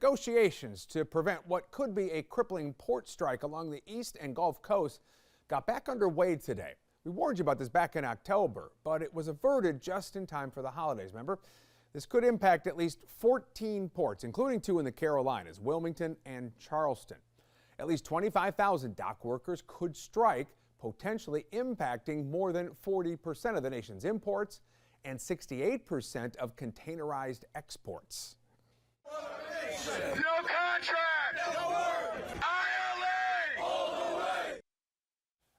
Negotiations to prevent what could be a crippling port strike along the east and Gulf Coast got back underway today. We warned you about this back in October, but it was averted just in time for the holidays, remember? This could impact at least 14 ports, including 2 in the Carolinas, Wilmington and Charleston. At least 25,000 dock workers could strike, potentially impacting more than 40% of the nation's imports and 68% of containerized exports. No contract! No word! ILA! All the way!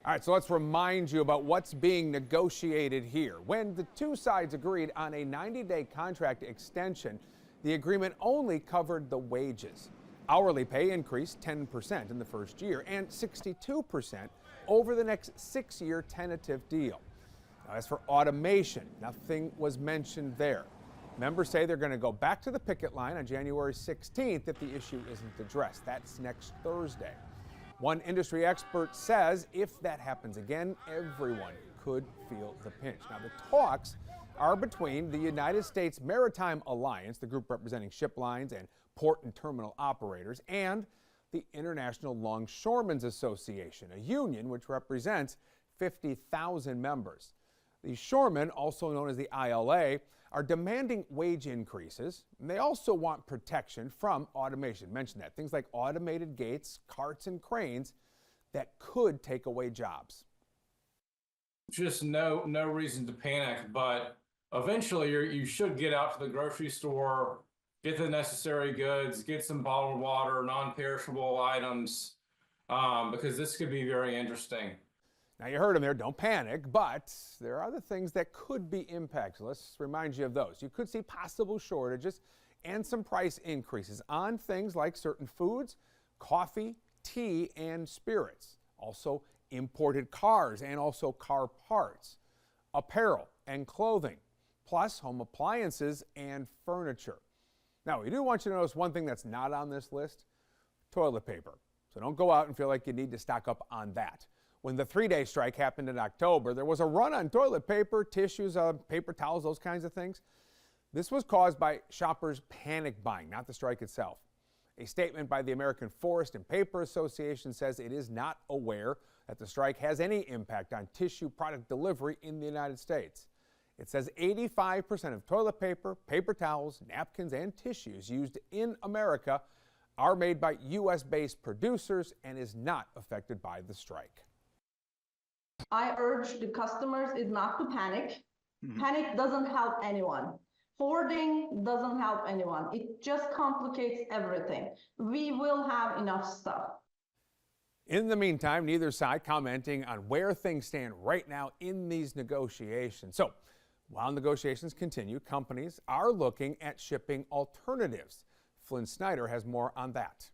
All right, so let's remind you about what's being negotiated here. When the two sides agreed on a 90-day contract extension, the agreement only covered the wages. Hourly pay increased 10% in the first year and 62% over the next 6-year tentative deal. Now, as for automation, nothing was mentioned there. Members say they're going to go back to the picket line on January 16th if the issue isn't addressed. That's next Thursday. One industry expert says if that happens again, everyone could feel the pinch. Now, the talks are between the United States Maritime Alliance, the group representing ship lines and port and terminal operators, and the International Longshoremen's Association, a union which represents 50,000 members. The shoremen, also known as the ILA, are demanding wage increases, and they also want protection from automation. Mention that. Things like automated gates, carts, and cranes that could take away jobs. Just no reason to panic, but eventually you should get out to the grocery store, get the necessary goods, get some bottled water, non-perishable items, because this could be very interesting. Now, you heard him there, don't panic, but there are other things that could be impacted. Let's remind you of those. You could see possible shortages and some price increases on things like certain foods, coffee, tea, and spirits. Also, imported cars and also car parts, apparel and clothing, plus home appliances and furniture. Now, we do want you to notice one thing that's not on this list, toilet paper. So don't go out and feel like you need to stock up on that. When the 3-day strike happened in October, there was a run on toilet paper, tissues, paper towels, those kinds of things. This was caused by shoppers panic buying, not the strike itself. A statement by the American Forest and Paper Association says it is not aware that the strike has any impact on tissue product delivery in the United States. It says 85% of toilet paper, paper towels, napkins, and tissues used in America are made by U.S.-based producers and is not affected by the strike. I urge the customers is not to panic. Panic doesn't help anyone. Hoarding doesn't help anyone. It just complicates everything. We will have enough stuff. In the meantime, neither side commenting on where things stand right now in these negotiations. So, while negotiations continue, companies are looking at shipping alternatives. Flynn Snyder has more on that.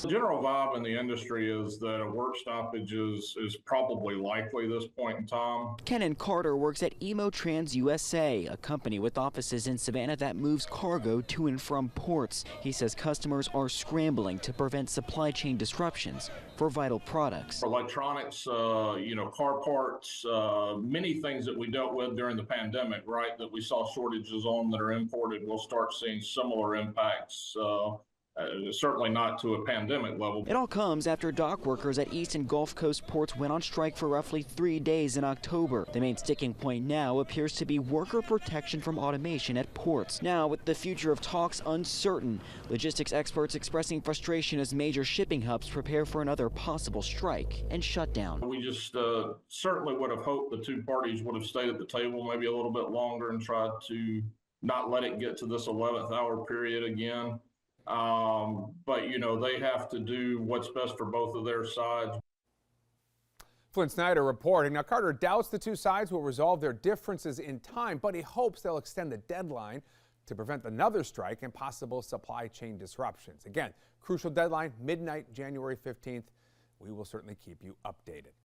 The general vibe in the industry is that a work stoppage is probably likely this point in time. Ken Carter works at Emotrans USA, a company with offices in Savannah that moves cargo to and from ports. He says customers are scrambling to prevent supply chain disruptions for vital products. Electronics, car parts, many things that we dealt with during the pandemic, right, that we saw shortages on that are imported. We'll start seeing similar impacts. Certainly not to a pandemic level. It all comes after dock workers at East and Gulf Coast ports went on strike for roughly 3 days in October. The main sticking point now appears to be worker protection from automation at ports. Now, with the future of talks uncertain, logistics experts expressing frustration as major shipping hubs prepare for another possible strike and shutdown. We just certainly would have hoped the two parties would have stayed at the table maybe a little bit longer and tried to not let it get to this 11th hour period again. But, they have to do what's best for both of their sides. Flynn Snyder reporting. Now, Carter doubts the two sides will resolve their differences in time, but he hopes they'll extend the deadline to prevent another strike and possible supply chain disruptions. Again, crucial deadline, midnight, January 15th. We will certainly keep you updated.